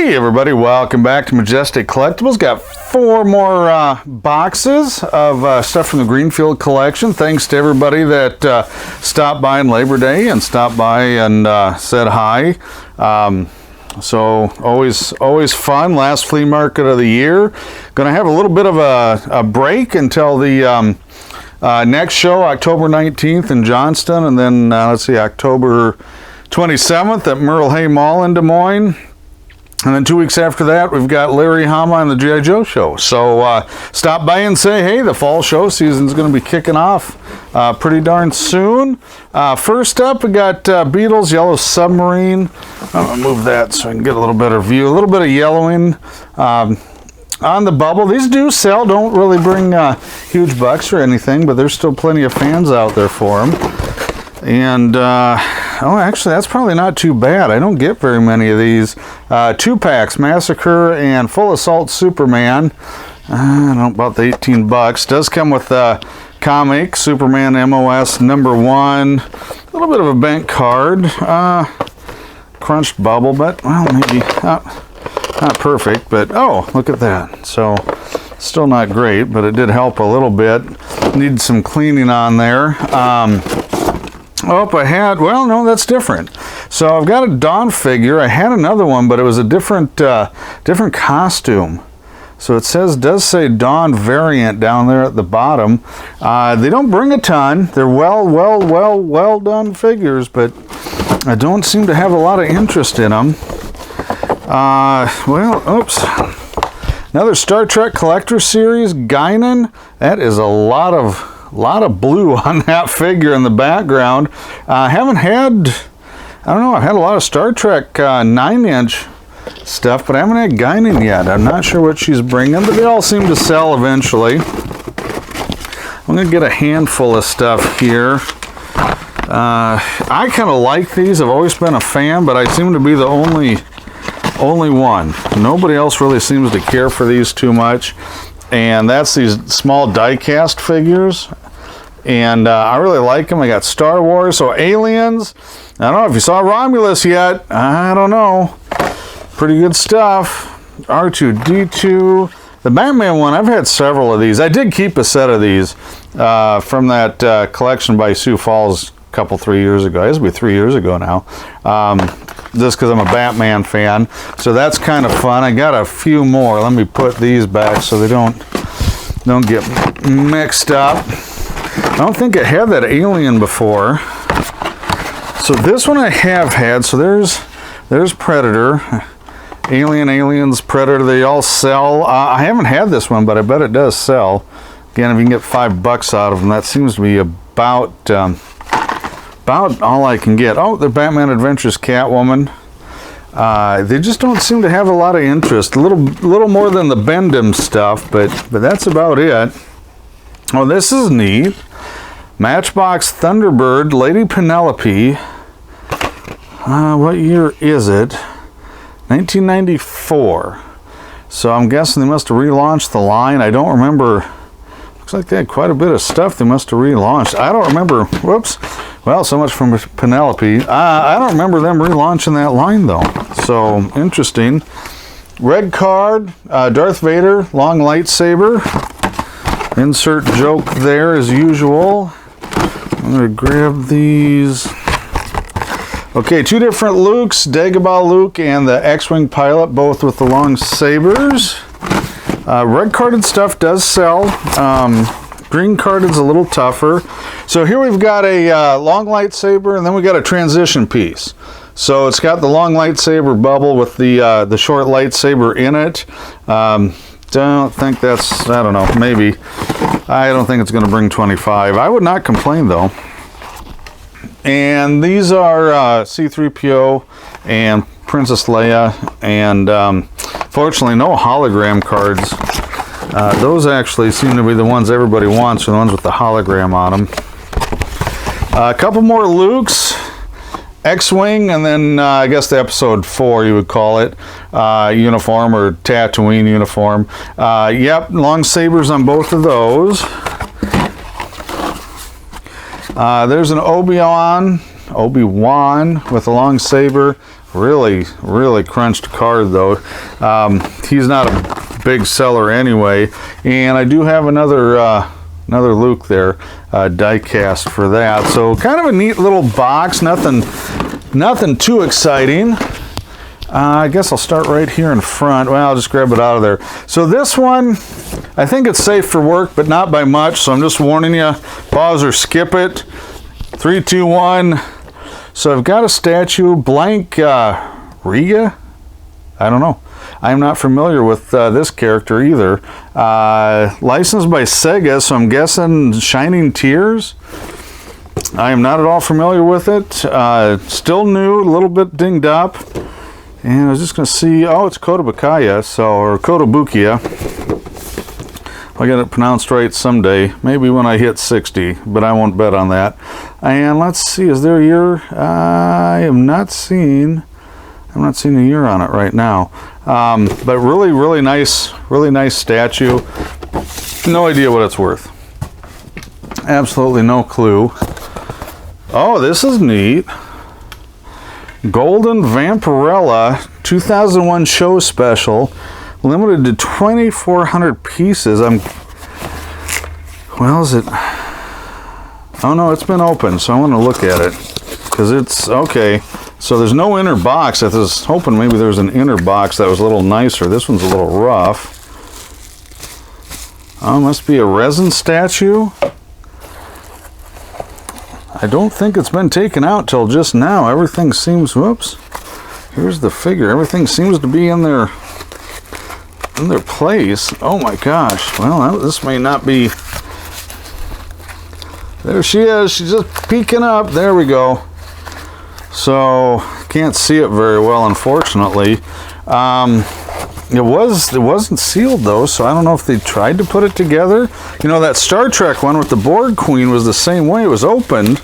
Hey everybody, welcome back to Majestic Collectibles. Got 4 more boxes of stuff from the Greenfield collection. Thanks to everybody that stopped by on Labor Day and stopped by and said hi. So always fun. Last flea market of the year. Gonna have a little bit of a break until the next show, October 19th in Johnston, and then let's see, October 27th at Merle Hay Mall in Des Moines. And then 2 weeks after that, we've got Larry Hama and the G.I. Joe show. So stop by and say, hey, the fall show season's going to be kicking off pretty darn soon. First up, we got Beatles Yellow Submarine. I'm going to move that so I can get a little better view. A little bit of yellowing on the bubble. These do sell, don't really bring huge bucks or anything, but there's still plenty of fans out there for them. And, oh, actually, that's probably not too bad. I don't get very many of these. 2-packs, Massacre and Full Assault Superman. I don't know, about the 18 bucks. Does come with comic, Superman MOS #1. A little bit of a bent card. Crunched bubble, but, well, maybe not perfect. But, oh, look at that. So, still not great, but it did help a little bit. Need some cleaning on there. Oh, I had, well, no, that's different. So I've got a Dawn figure. I had another one, but it was a different costume. So it does say Dawn variant down there at the bottom. They don't bring a ton. They're well done figures, but I don't seem to have a lot of interest in them. Well, oops. Another Star Trek Collector Series, Guinan. That is a lot of blue on that figure in the background. I don't know, I've had a lot of Star Trek 9-inch stuff, but I haven't had Guinan yet. I'm not sure what she's bringing, but they all seem to sell eventually. I'm going to get a handful of stuff here. I kind of like these. I've always been a fan, but I seem to be the only one. Nobody else really seems to care for these too much. And that's these small die-cast figures, and I really like them. I got Star Wars, so Aliens. I don't know if you saw Romulus yet. I don't know. Pretty good stuff. R2-D2. The Batman one, I've had several of these. I did keep a set of these from that collection by Sioux Falls a couple, 3 years ago. It has to be 3 years ago now. Just because I'm a Batman fan. So that's kind of fun. I got a few more. Let me put these back so they don't get mixed up. I don't think I had that Alien before. So this one I have had. So there's Predator. Aliens, Predator, they all sell. I haven't had this one, but I bet it does sell. Again, if you can get $5 out of them, that seems to be about all I can get. Oh, the Batman Adventures Catwoman. They just don't seem to have a lot of interest. A little more than the Bendham stuff, but that's about it. Oh, this is neat. Matchbox Thunderbird, Lady Penelope. What year is it? 1994. So I'm guessing they must have relaunched the line. I don't remember. Looks like they had quite a bit of stuff they must have relaunched. I don't remember. Whoops. Well, so much from Penelope. I don't remember them relaunching that line, though. So, interesting. Red card, Darth Vader, long lightsaber. Insert joke there as usual. I'm going to grab these. Okay, 2 different Lukes, Dagobah Luke and the X-Wing pilot, both with the long sabers. Red carded stuff does sell. Green carded's a little tougher. So here we've got a long lightsaber, and then we got a transition piece. So it's got the long lightsaber bubble with the short lightsaber in it. Don't think that's, I don't know, maybe. I don't think it's going to bring 25. I would not complain though. And these are C-3PO and Princess Leia, and fortunately no hologram cards. Those actually seem to be the ones everybody wants, or the ones with the hologram on them. A couple more Lukes, X-Wing, and then I guess the episode 4 you would call it, uniform or Tatooine uniform. Yep, long sabers on both of those. There's an Obi-Wan with a long saber. Really, really crunched card though. He's not a big seller anyway, and I do have another Luke there, die cast for that. So kind of a neat little box. Nothing too exciting. I guess I'll start right here in front. Well, I'll just grab it out of there. So this one, I think it's safe for work, but not by much. So I'm just warning you, pause or skip it. 3, 2, 1. So I've got a statue, blank Riga? I don't know. I'm not familiar with this character either. Licensed by Sega, so I'm guessing Shining Tears. I am not at all familiar with it. Still new, a little bit dinged up. And I was just going to see, oh, it's Kotobukiya, or Kotobukiya. I'll get it pronounced right someday, maybe when I hit 60, but I won't bet on that. And let's see, is there a year? I'm not seeing a year on it right now. But really nice statue. No idea what it's worth. Absolutely no clue. Oh, this is neat. Golden Vampirella 2001 show special. Limited to 2,400 pieces. Well, is it? Oh no, it's been opened, so I want to look at it because it's okay. So there's no inner box. I was hoping maybe there was an inner box that was a little nicer. This one's a little rough. Oh, must be a resin statue. I don't think it's been taken out till just now. Everything seems, whoops. Here's the figure. Everything seems to be in their place. Oh my gosh. Well, this may not be. There she is. She's just peeking up. There we go. So can't see it very well, unfortunately. It wasn't sealed though, so I don't know if they tried to put it together. You know, that Star Trek one with the Borg Queen was the same way. It was opened,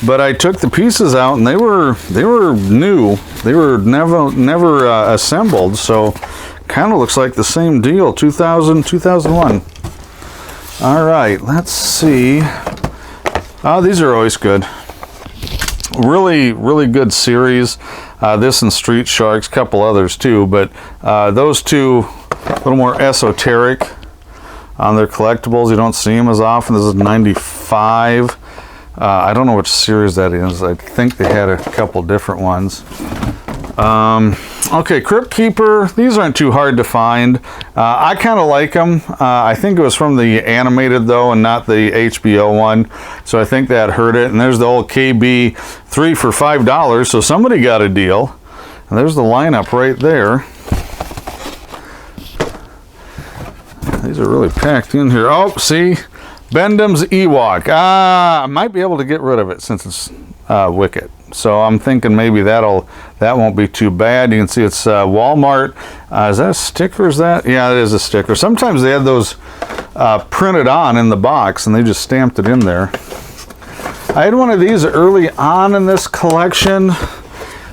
but I took the pieces out and they were new. They were never assembled, so kind of looks like the same deal. 2001. All right, let's see. Oh, these are always good. Really good series. This and Street Sharks, a couple others too, but those two a little more esoteric on their collectibles. You don't see them as often. This is 95. I don't know which series that is. I think they had a couple different ones. Okay, Crypt Keeper. These aren't too hard to find. I kind of like them. I think it was from the animated though, and not the HBO one. So I think that hurt it. And there's the old KB 3 for $5. So somebody got a deal. And there's the lineup right there. These are really packed in here. Oh, see, Bendham's Ewok. I might be able to get rid of it since it's Wicket. So I'm thinking maybe that won't be too bad. You can see it's Walmart. Is that a sticker? Is that? Yeah, it is a sticker. Sometimes they had those printed on in the box and they just stamped it in there. I had one of these early on in this collection.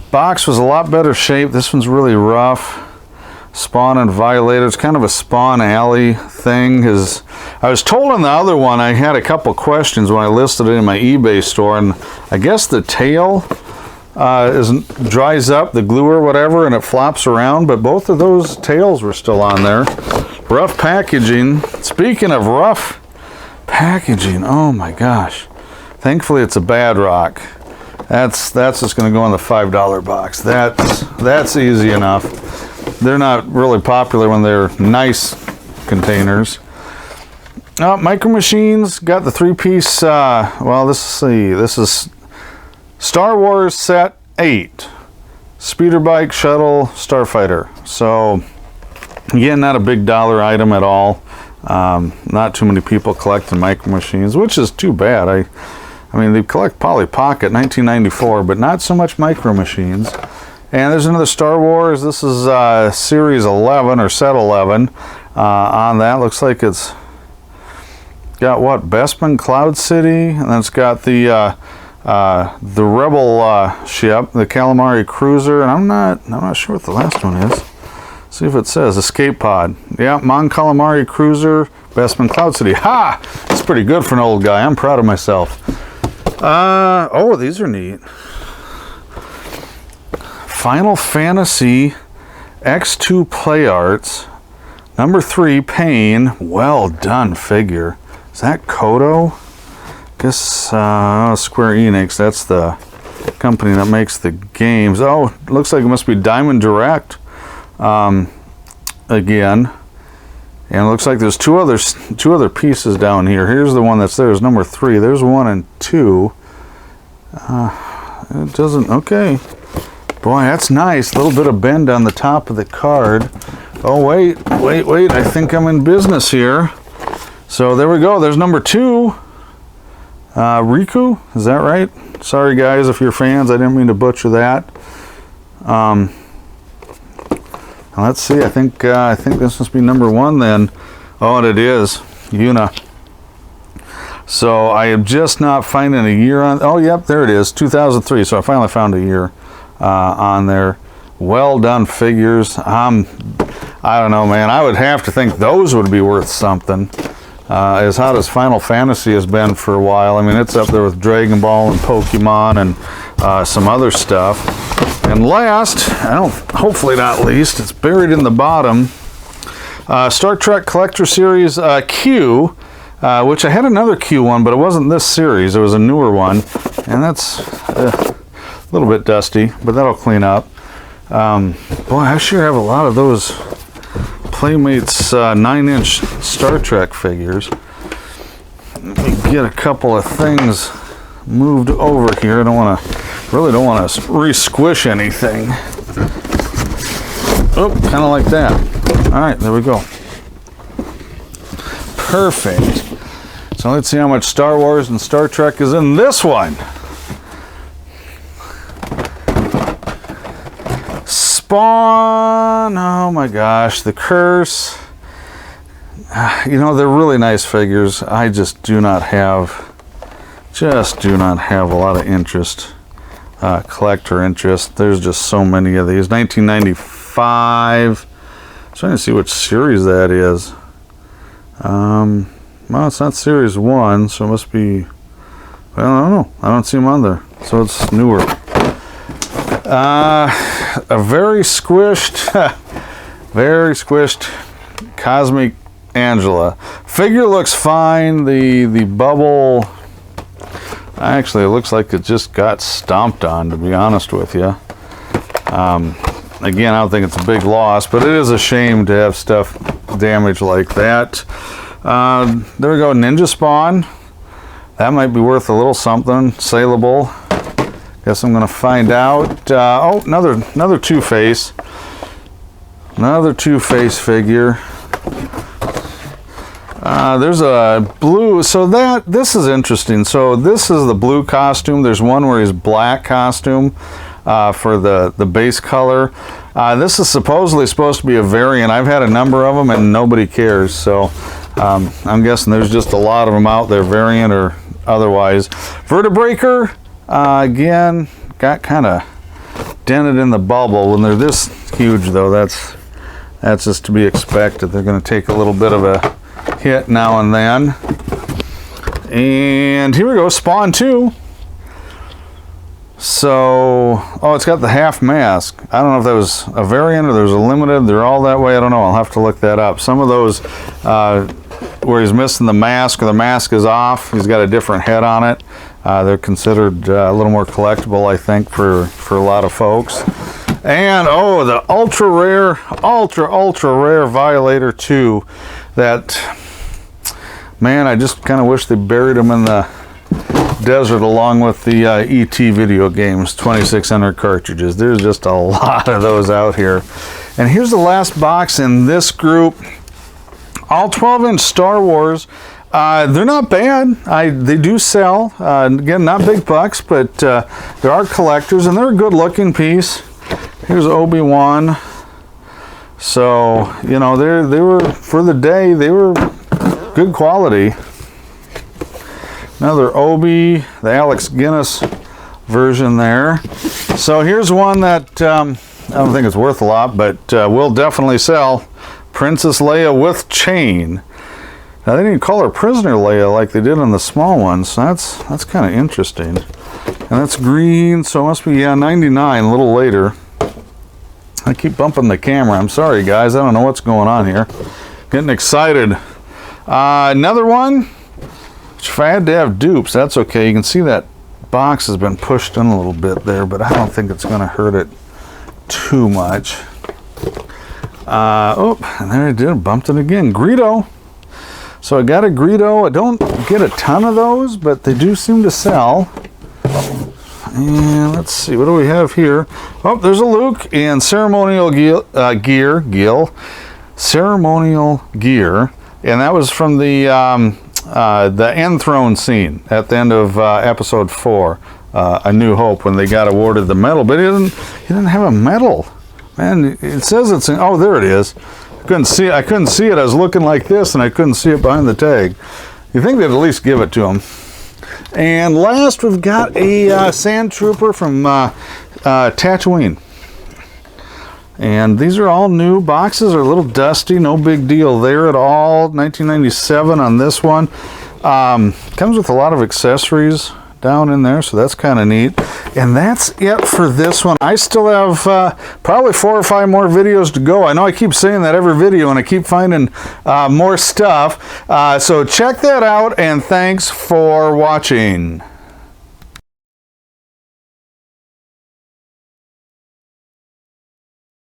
Box was a lot better shape. This one's really rough. Spawn and Violator. It's kind of a Spawn Alley thing. I was told on the other one I had a couple questions when I listed it in my eBay store, and I guess the tail dries up, the glue or whatever, and it flops around, but both of those tails were still on there. Rough packaging. Speaking of rough packaging, oh my gosh. Thankfully it's a Bad Rock. That's just going to go in the $5 box. That's easy enough. They're not really popular when they're nice containers. Micro Machines got the 3-piece. Well, this is Star Wars Set 8, Speeder Bike, Shuttle, Starfighter. So again, not a big dollar item at all. Not too many people collecting Micro Machines, which is too bad. I mean, they collect Polly Pocket 1994, but not so much Micro Machines. And there's another Star Wars. This is Series 11 or Set 11 on that. Looks like it's got what? Bespin Cloud City, and then it's got the Rebel ship, the Calamari Cruiser, and I'm not sure what the last one is. See if it says Escape Pod. Yeah, Mon Calamari Cruiser, Bespin Cloud City. Ha! That's pretty good for an old guy. I'm proud of myself. Oh, these are neat. Final Fantasy X2 Play Arts, number 3, Pain. Well done figure. Is that Kodo? Guess Square Enix. That's the company that makes the games. Oh, looks like it must be Diamond Direct again. And it looks like there's two other pieces down here. Here's the one that's there. Is number 3. There's 1 and 2. It doesn't. Okay. Boy, that's nice. A little bit of bend on the top of the card. Oh, wait. I think I'm in business here. So there we go. There's number 2. Riku. Is that right? Sorry, guys, if you're fans. I didn't mean to butcher that. Let's see. I think this must be number 1 then. Oh, and it is Yuna. So I am just not finding a year on. Oh, yep, there it is, 2003. So I finally found a year on there. Well done figures. I don't know, man. I would have to think those would be worth something. As hot as Final Fantasy has been for a while. I mean, it's up there with Dragon Ball and Pokemon and some other stuff. And last, hopefully not least, it's buried in the bottom, Star Trek Collector Series Q, which I had another Q one, but it wasn't this series. It was a newer one, and that's a little bit dusty, but that'll clean up. Boy, I sure have a lot of those Playmates 9-inch Star Trek figures. Let me get a couple of things moved over here. I really don't want to re-squish anything. Oh, kind of like that. All right, there we go. Perfect. So let's see how much Star Wars and Star Trek is in this one. Spawn. Oh my gosh, the Curse. You know, they're really nice figures. I just do not have a lot of interest. Collector interest. There's just so many of these. 1995. I'm trying to see which series that is. Well, it's not series 1, so it must be. Well, I don't know. I don't see them on there, so it's newer. A very squished Cosmic Angela figure. Looks fine. The bubble. Actually, it looks like it just got stomped on, to be honest with you. Again, I don't think it's a big loss, but it is a shame to have stuff damaged like that. There we go, Ninja Spawn. That might be worth a little something. Saleable. Guess I'm going to find out. Oh, another Two-Face. Another Two-Face figure. There's a blue, so this is interesting. So this is the blue costume. There's one where he's black costume for the base color. This is supposedly supposed to be a variant. I've had a number of them and nobody cares. So I'm guessing there's just a lot of them out there, variant or otherwise. Vertebraker, again, got kind of dented in the bubble. When they're this huge though, that's just to be expected. They're going to take a little bit of a hit now and then. And here we go, Spawn 2. So, oh, it's got the half mask. I don't know if that was a variant or there was a limited. They're all that way. I don't know. I'll have to look that up. Some of those where he's missing the mask or the mask is off, he's got a different head on it. They're considered a little more collectible, I think, for a lot of folks. And, oh, the ultra rare Violator 2. That, man, I just kind of wish they buried him in the desert along with the E.T. video games, 2,600 cartridges. There's just a lot of those out here. And here's the last box in this group. All 12-inch Star Wars. They're not bad. They do sell. Again, not big bucks, but there are collectors, and they're a good-looking piece. Here's Obi-Wan. So, you know, they were, for the day, they were good quality. Another Obi, the Alex Guinness version there. So here's one that I don't think it's worth a lot, but will definitely sell. Princess Leia with chain. Now they didn't call her Prisoner Leia like they did on the small ones. So that's kind of interesting. And that's green, so it must be, yeah, 99, a little later. I keep bumping the camera. I'm sorry, guys. I don't know what's going on here. Getting excited. Another one. If I had to have dupes, that's okay. You can see that box has been pushed in a little bit there, but I don't think it's going to hurt it too much. Oh, and there I did. Bumped it again. Greedo. So I got a Greedo. I don't get a ton of those, but they do seem to sell. And let's see, what do we have here? Oh, there's a Luke and ceremonial ceremonial gear, and that was from the end throne scene at the end of episode 4, A New Hope, when they got awarded the medal. But he didn't have a medal. Man, it says it's in, oh, there it is. I couldn't see it. I was looking like this, and I couldn't see it behind the tag. You think they'd at least give it to him. And last, we've got a Sand Trooper from Tatooine. And these are all new boxes. They're a little dusty, no big deal there at all. 1997 on this one. Comes with a lot of accessories down in there, so that's kind of neat. And that's it for this one. I still have probably 4 or 5 more videos to go. I know I keep saying that every video, and I keep finding more stuff. So check that out, and thanks for watching.